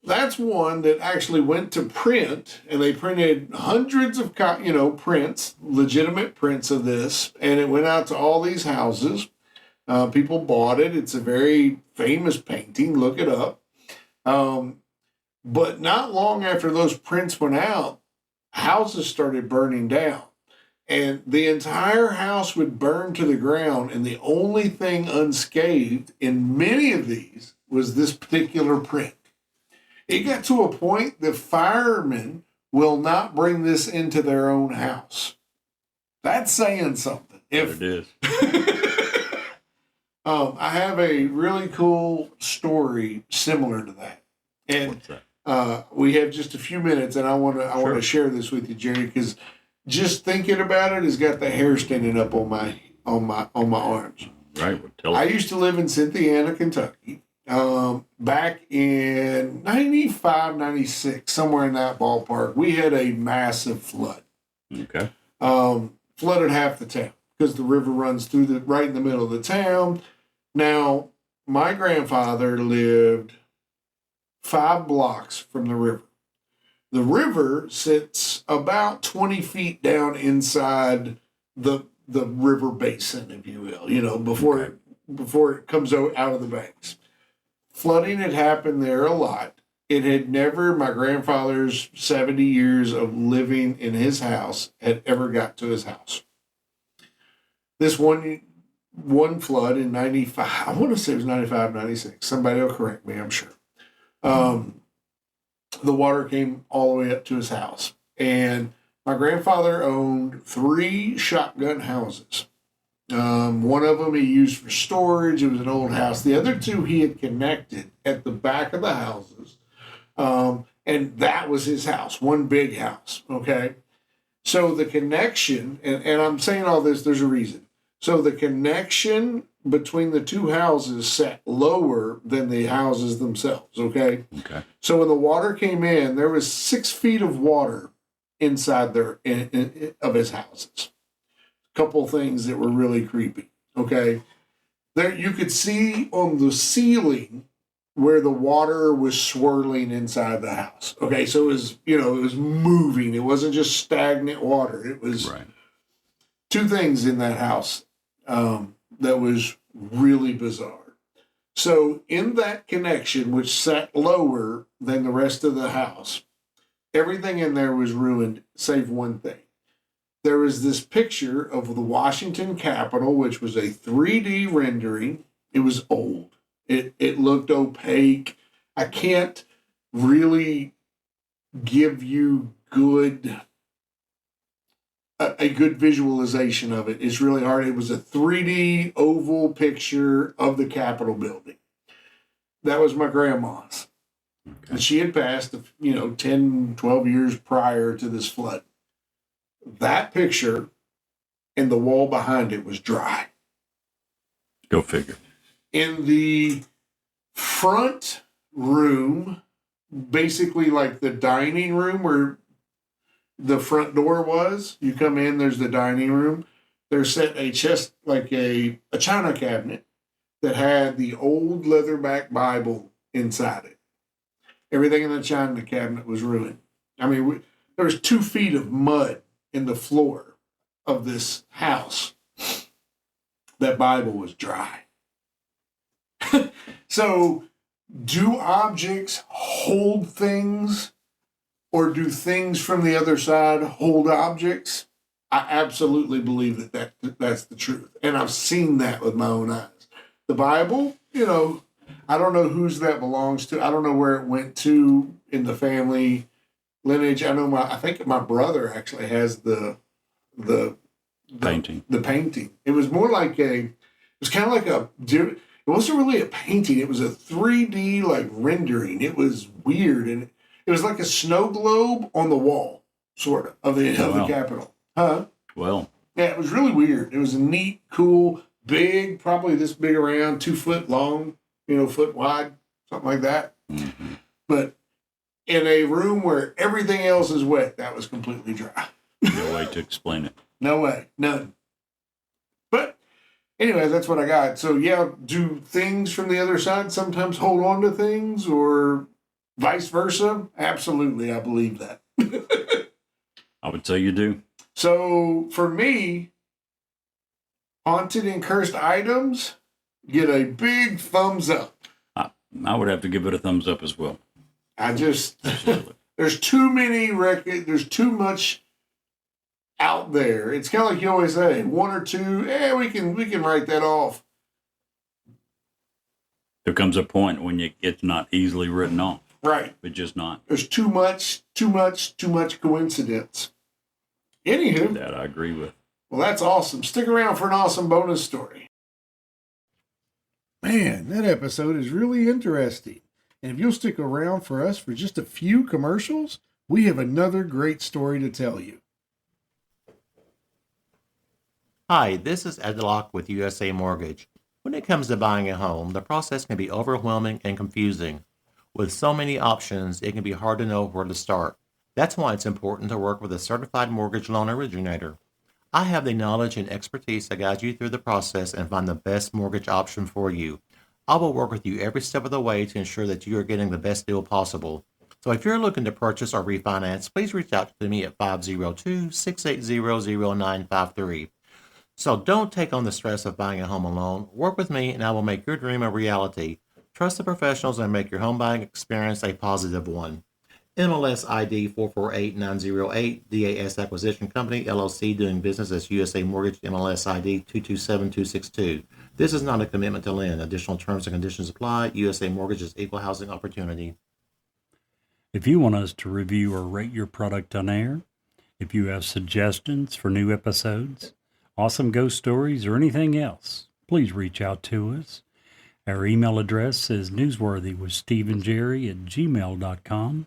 that's one that actually went to print, and they printed hundreds of prints, legitimate prints of this, and it went out to all these houses. People bought it. It's a very famous painting. Look it up. But not long after those prints went out, houses started burning down. And the entire house would burn to the ground. And the only thing unscathed in many of these was this particular print. It got to a point that firemen will not bring this into their own house. That's saying something. There it is. I have a really cool story similar to that, and What's that? we have just a few minutes, and I want to share this with you, Jerry, because just thinking about it has got the hair standing up on my arms. Right. Well, tell I us. used to live in Cynthiana, Kentucky, back in 95, 96, somewhere in that ballpark. We had a massive flood. Okay. Flooded half the town because the river runs through right in the middle of the town. Now, my grandfather lived 5 blocks from the river. The river sits about 20 feet down inside the river basin, if you will, before it comes out of the banks. Flooding had happened there a lot. It had never, my grandfather's 70 years of living in his house had ever got to his house. This one flood in 95, I want to say it was 95, 96. Somebody will correct me, I'm sure. The water came all the way up to his house. And my grandfather owned 3 shotgun houses. One of them he used for storage. It was an old house. The other 2 he had connected at the back of the houses. And that was his house, one big house. Okay. So the connection, and I'm saying all this, there's a reason. So the connection between the 2 houses sat lower than the houses themselves. Okay. Okay. So when the water came in, there was 6 feet of water inside there of his houses. A couple things that were really creepy. Okay. There you could see on the ceiling where the water was swirling inside the house. Okay. So it was, it was moving. It wasn't just stagnant water. It was Right. 2 things in that house that was really bizarre. So in that connection, which sat lower than the rest of the house, everything in there was ruined save one thing. There was this picture of the Washington Capitol, which was a 3D rendering. It was old. It looked opaque. I can't really give you a good visualization of it. It's really hard. It was a 3D oval picture of the Capitol building. That was my grandma's. Okay. And she had passed, 10, 12 years prior to this flood. That picture and the wall behind it was dry. Go figure. In the front room, basically like the dining room where the front door was, you come in, there's the dining room. There's set a chest, like a china cabinet that had the old leatherback Bible inside it. Everything in the china cabinet was ruined. I mean, there was 2 feet of mud in the floor of this house. That Bible was dry. So, do objects hold things, or do things from the other side hold objects? I absolutely believe that's the truth. And I've seen that with my own eyes. The Bible, I don't know whose that belongs to. I don't know where it went to in the family lineage. I think my brother actually has the Painting. The painting. It was more like it wasn't really a painting. It was a 3D like rendering. It was weird. And it was like a snow globe on the wall, sort of the Wow. Capitol. Huh? Well, Yeah, it was really weird. It was a neat, cool, big, probably this big around, 2 foot long, foot wide, something like that. mm-hmm. But in a room where everything else is wet, that was completely dry. No way to explain it. No way. None. But anyway, that's what I got. So yeah, do things from the other side sometimes hold on to things or vice versa? Absolutely, I believe that. I would say you do. So for me, haunted and cursed items get a big thumbs up. I would have to give it a thumbs up as well. I just Absolutely. there's too many there's too much out there. It's kind of like you always say, 1 or 2, we can write that off. There comes a point when it's not easily written off. Right. But just not. There's too much coincidence. Anywho, That I agree with. well, that's awesome. Stick around for an awesome bonus story. Man, that episode is really interesting. And if you'll stick around for us for just a few commercials, we have another great story to tell you. Hi, this is Ed Locke with USA Mortgage. When it comes to buying a home, the process can be overwhelming and confusing. With so many options, it can be hard to know where to start. That's why it's important to work with a certified mortgage loan originator. I have the knowledge and expertise to guide you through the process and find the best mortgage option for you. I will work with you every step of the way to ensure that you are getting the best deal possible. So if you're looking to purchase or refinance, please reach out to me at 502-680-0953. So don't take on the stress of buying a home alone. Work with me and I will make your dream a reality. Trust the professionals and make your home buying experience a positive one. MLS ID 448908, DAS Acquisition Company, LLC, doing business as USA Mortgage, MLS ID 227262. This is not a commitment to lend. Additional terms and conditions apply. USA Mortgage is equal housing opportunity. If you want us to review or rate your product on air, if you have suggestions for new episodes, awesome ghost stories, or anything else, please reach out to us. Our email address is newsworthywithsteveandjerry@gmail.com.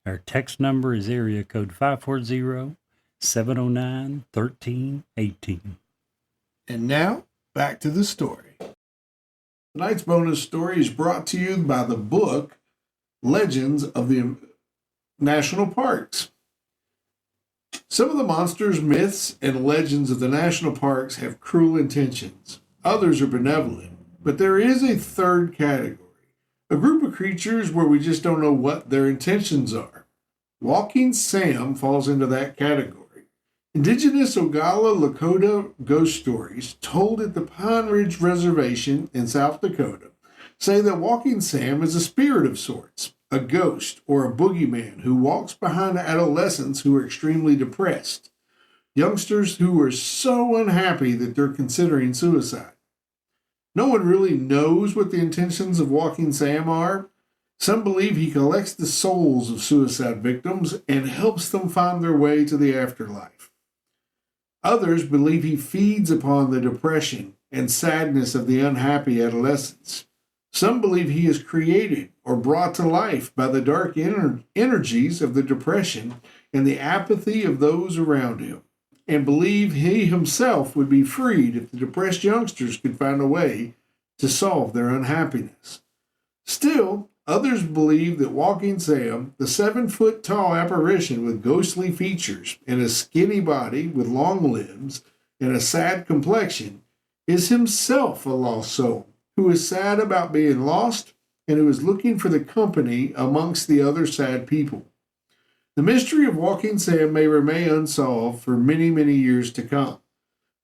Our text number is area code 540-709-1318. And now, back to the story. Tonight's bonus story is brought to you by the book Legends of the National Parks. Some of the monsters, myths, and legends of the national parks have cruel intentions. Others are benevolent. But there is a third category, a group of creatures where we just don't know what their intentions are. Walking Sam falls into that category. Indigenous Oglala Lakota ghost stories told at the Pine Ridge Reservation in South Dakota say that Walking Sam is a spirit of sorts, a ghost or a boogeyman who walks behind adolescents who are extremely depressed, youngsters who are so unhappy that they're considering suicide. No one really knows what the intentions of Walking Sam are. Some believe he collects the souls of suicide victims and helps them find their way to the afterlife. Others believe he feeds upon the depression and sadness of the unhappy adolescents. Some believe he is created or brought to life by the dark energies of the depression and the apathy of those around him, and believe he himself would be freed if the depressed youngsters could find a way to solve their unhappiness. Still, others believe that Walking Sam, the 7-foot-tall apparition with ghostly features and a skinny body with long limbs and a sad complexion, is himself a lost soul who is sad about being lost and who is looking for the company amongst the other sad people. The mystery of Walking Sam may remain unsolved for many, many years to come.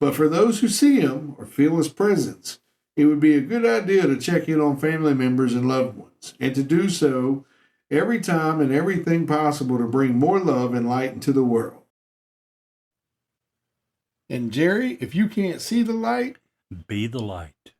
But for those who see him or feel his presence, it would be a good idea to check in on family members and loved ones, and to do so every time and everything possible to bring more love and light into the world. And Jerry, if you can't see the light, Be the light.